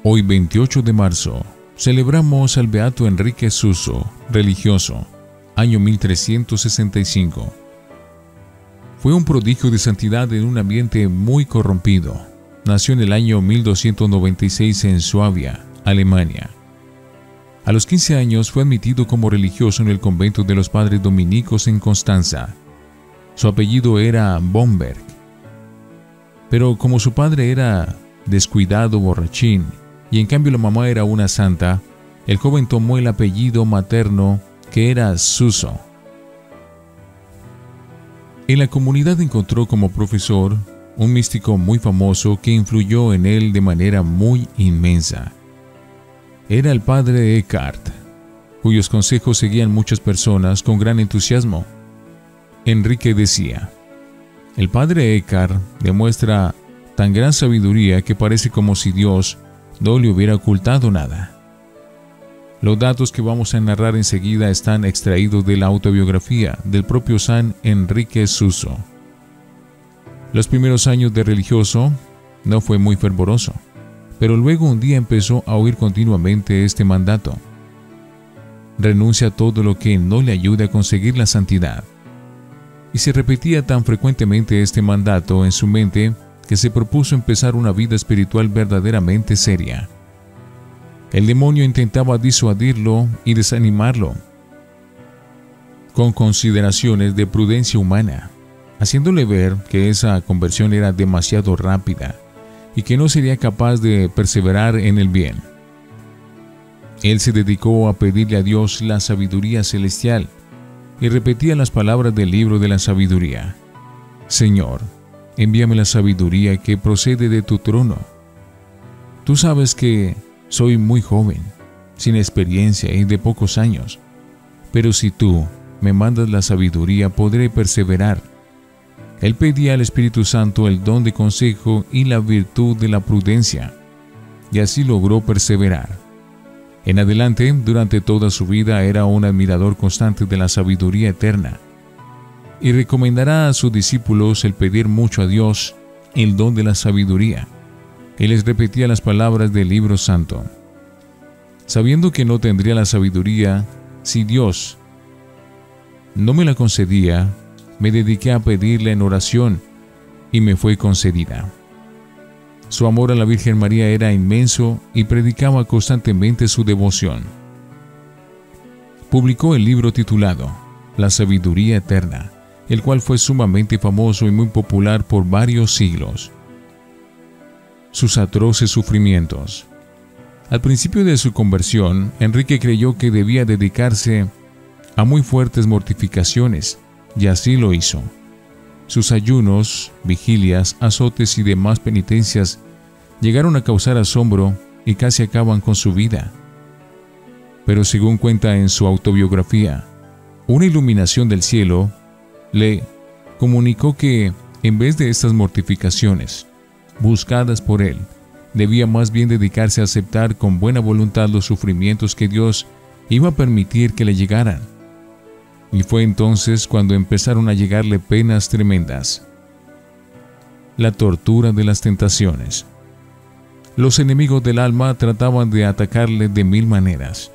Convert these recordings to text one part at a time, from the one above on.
Hoy 28 de marzo, celebramos al beato Enrique Suso, religioso, año 1365. Fue un prodigio de santidad en un ambiente muy corrompido. Nació en el año 1296 en Suabia, Alemania. A los 15 años fue admitido como religioso en el convento de los padres dominicos en Constanza. Su apellido era Bomberg. Pero como su padre era descuidado, borrachín, y en cambio la mamá era una santa, el joven tomó el apellido materno, que era Suso. En la comunidad encontró como profesor un místico muy famoso que influyó en él de manera muy inmensa. Era el padre Eckhart, cuyos consejos seguían muchas personas con gran entusiasmo. Enrique decía: el padre Eckhart demuestra tan gran sabiduría que parece como si Dios no le hubiera ocultado nada. Los datos que vamos a narrar enseguida están extraídos de la autobiografía del propio San Enrique Suso. Los primeros años de religioso no fue muy fervoroso, pero luego un día empezó a oír continuamente este mandato: renuncia a todo lo que no le ayude a conseguir la santidad. Y se repetía tan frecuentemente este mandato en su mente que se propuso empezar una vida espiritual verdaderamente seria. El demonio intentaba disuadirlo y desanimarlo con consideraciones de prudencia humana, haciéndole ver que esa conversión era demasiado rápida y que no sería capaz de perseverar en el bien. Él se dedicó a pedirle a Dios la sabiduría celestial y repetía las palabras del libro de la sabiduría: Señor, envíame la sabiduría que procede de tu trono. Tú sabes que soy muy joven, sin experiencia y de pocos años, pero si tú me mandas la sabiduría podré perseverar. Él pedía al Espíritu Santo el don de consejo y la virtud de la prudencia, y así logró perseverar. En adelante, durante toda su vida, era un admirador constante de la sabiduría eterna, y recomendará a sus discípulos el pedir mucho a Dios el don de la sabiduría. Él les repetía las palabras del libro santo: sabiendo que no tendría la sabiduría si Dios no me la concedía, me dediqué a pedirla en oración y me fue concedida. Su amor a la Virgen María era inmenso y predicaba constantemente su devoción. Publicó el libro titulado La Sabiduría Eterna, el cual fue sumamente famoso y muy popular por varios siglos. Sus atroces sufrimientos. Al principio de su conversión, Enrique creyó que debía dedicarse a muy fuertes mortificaciones, y así lo hizo. Sus ayunos, vigilias, azotes y demás penitencias llegaron a causar asombro y casi acaban con su vida. Pero según cuenta en su autobiografía, una iluminación del cielo le comunicó que, en vez de estas mortificaciones buscadas por él, debía más bien dedicarse a aceptar con buena voluntad los sufrimientos que Dios iba a permitir que le llegaran. Y fue entonces cuando empezaron a llegarle penas tremendas. La tortura de las tentaciones. Los enemigos del alma trataban de atacarle de mil maneras.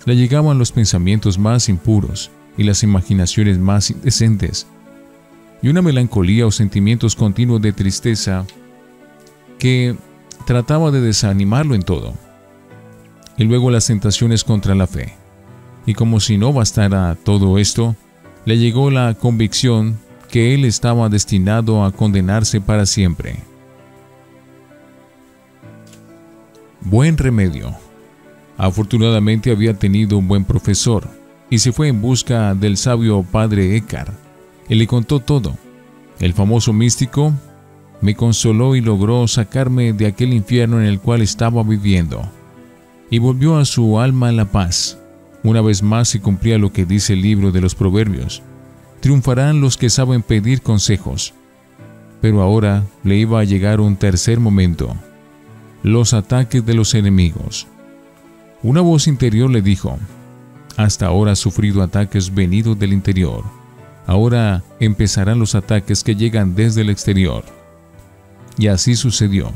Le llegaban los pensamientos más impuros y las imaginaciones más indecentes, y una melancolía o sentimientos continuos de tristeza que trataba de desanimarlo en todo. Y luego las tentaciones contra la fe. Y como si no bastara todo esto, le llegó la convicción que él estaba destinado a condenarse para siempre. Buen remedio. Afortunadamente había tenido un buen profesor y se fue en busca del sabio padre Eckhart. Él le contó todo. El famoso místico me consoló y logró sacarme de aquel infierno en el cual estaba viviendo, y volvió a su alma la paz. Una vez más se cumplía lo que dice el libro de los Proverbios: triunfarán los que saben pedir consejos. Pero ahora le iba a llegar un tercer momento: los ataques de los enemigos. Una voz interior le dijo: hasta ahora has sufrido ataques venidos del interior. Ahora empezarán los ataques que llegan desde el exterior. Y así sucedió,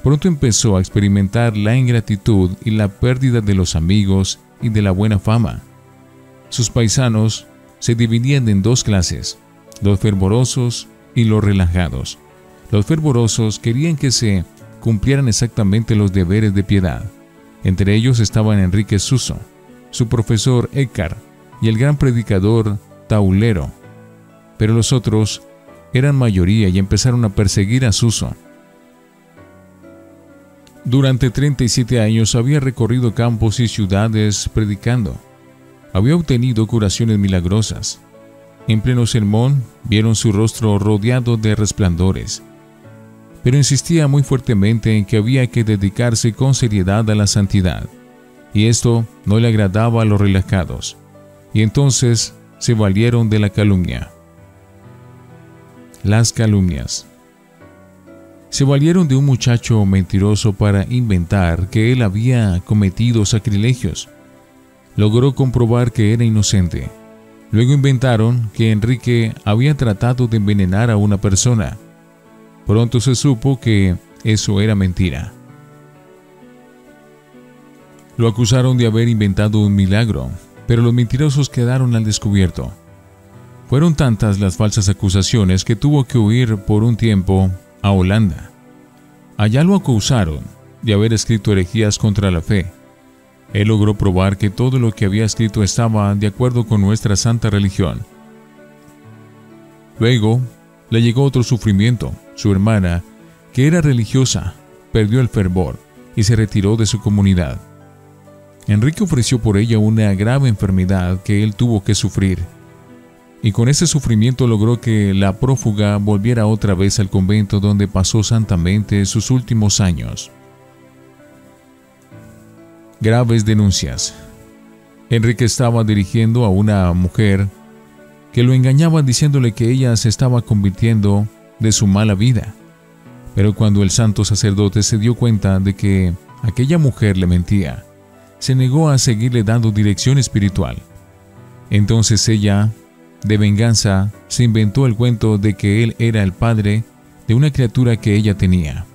pronto empezó a experimentar la ingratitud y la pérdida de los amigos y de la buena fama. Sus paisanos se dividían en dos clases, los fervorosos y los relajados. Los fervorosos querían que se cumplieran exactamente los deberes de piedad. Entre ellos estaban Enrique Suso, su profesor Eckhart y el gran predicador Taulero. Pero los otros eran mayoría y empezaron a perseguir a Suso. Durante 37 años había recorrido campos y ciudades predicando. Había obtenido curaciones milagrosas. En pleno sermón vieron su rostro rodeado de resplandores. Pero insistía muy fuertemente en que había que dedicarse con seriedad a la santidad, y esto no le agradaba a los relajados, y entonces se valieron de la calumnia. Las calumnias. Se valieron de un muchacho mentiroso para inventar que él había cometido sacrilegios. Logró comprobar que era inocente. Luego inventaron que Enrique había tratado de envenenar a una persona. Pronto se supo que eso era mentira. Lo acusaron de haber inventado un milagro, pero los mentirosos quedaron al descubierto. Fueron tantas las falsas acusaciones que tuvo que huir por un tiempo a Holanda. Allá lo acusaron de haber escrito herejías contra la fe. Él logró probar que todo lo que había escrito estaba de acuerdo con nuestra santa religión. Luego le llegó otro sufrimiento. Su hermana, que era religiosa, perdió el fervor y se retiró de su comunidad. Enrique ofreció por ella una grave enfermedad que él tuvo que sufrir, y con ese sufrimiento logró que la prófuga volviera otra vez al convento donde pasó santamente sus últimos años. Graves denuncias. Enrique estaba dirigiendo a una mujer que lo engañaba diciéndole que ella se estaba convirtiendo de su mala vida. Pero cuando el santo sacerdote se dio cuenta de que aquella mujer le mentía, se negó a seguirle dando dirección espiritual. Entonces ella, de venganza, se inventó el cuento de que él era el padre de una criatura que ella tenía.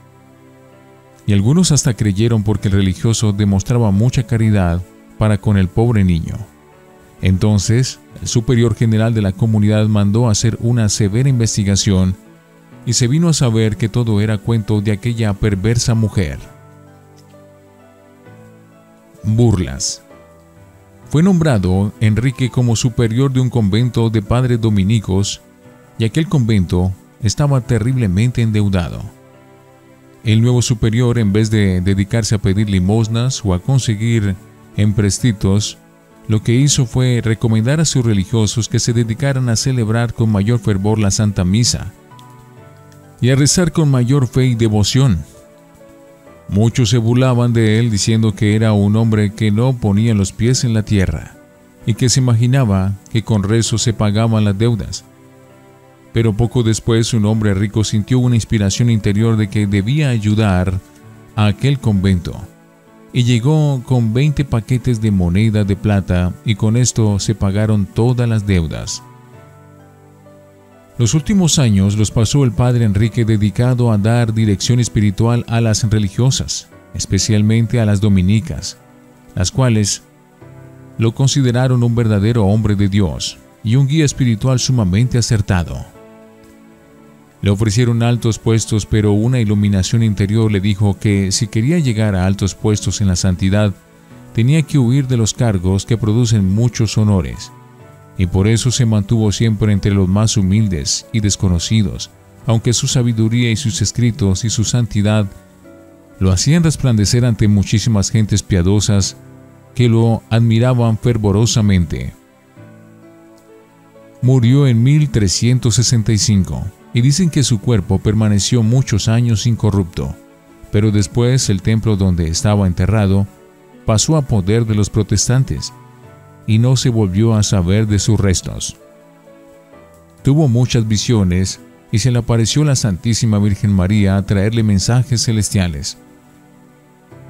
Y algunos hasta creyeron porque el religioso demostraba mucha caridad para con el pobre niño. Entonces, el superior general de la comunidad mandó hacer una severa investigación y se vino a saber que todo era cuento de aquella perversa mujer. Burlas. Fue nombrado Enrique como superior de un convento de padres dominicos y aquel convento estaba terriblemente endeudado. El nuevo superior, en vez de dedicarse a pedir limosnas o a conseguir empréstitos, lo que hizo fue recomendar a sus religiosos que se dedicaran a celebrar con mayor fervor la Santa Misa y a rezar con mayor fe y devoción. Muchos se burlaban de él diciendo que era un hombre que no ponía los pies en la tierra y que se imaginaba que con rezos se pagaban las deudas. Pero poco después un hombre rico sintió una inspiración interior de que debía ayudar a aquel convento y llegó con 20 paquetes de moneda de plata y con esto se pagaron todas las deudas. Los últimos años los pasó el padre Enrique dedicado a dar dirección espiritual a las religiosas, especialmente a las dominicas, las cuales lo consideraron un verdadero hombre de Dios y un guía espiritual sumamente acertado. Le ofrecieron altos puestos, pero una iluminación interior le dijo que si quería llegar a altos puestos en la santidad, tenía que huir de los cargos que producen muchos honores, y por eso se mantuvo siempre entre los más humildes y desconocidos, aunque su sabiduría y sus escritos y su santidad lo hacían resplandecer ante muchísimas gentes piadosas que lo admiraban fervorosamente. Murió en 1365. Y dicen que su cuerpo permaneció muchos años incorrupto, pero después el templo donde estaba enterrado pasó a poder de los protestantes y no se volvió a saber de sus restos. Tuvo muchas visiones y se le apareció la Santísima Virgen María a traerle mensajes celestiales.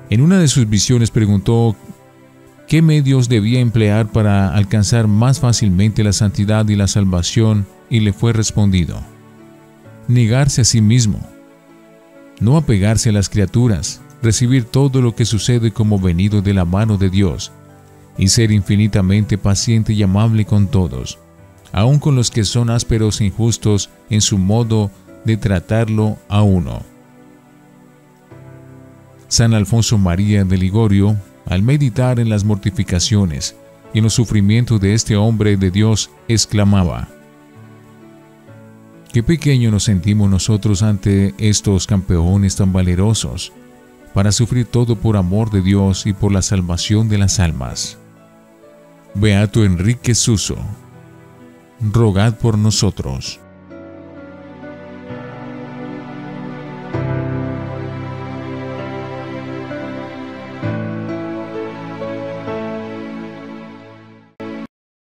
En una de sus visiones preguntó qué medios debía emplear para alcanzar más fácilmente la santidad y la salvación y le fue respondido: negarse a sí mismo. no apegarse a las criaturas, recibir todo lo que sucede como venido de la mano de Dios, y ser infinitamente paciente y amable con todos, aun con los que son ásperos e injustos en su modo de tratarlo a uno. San Alfonso María de Ligorio, al meditar en las mortificaciones y en los sufrimientos de este hombre de Dios, exclamaba: «Qué pequeño nos sentimos nosotros ante estos campeones tan valerosos, para sufrir todo por amor de Dios y por la salvación de las almas». Beato Enrique Suso, rogad por nosotros.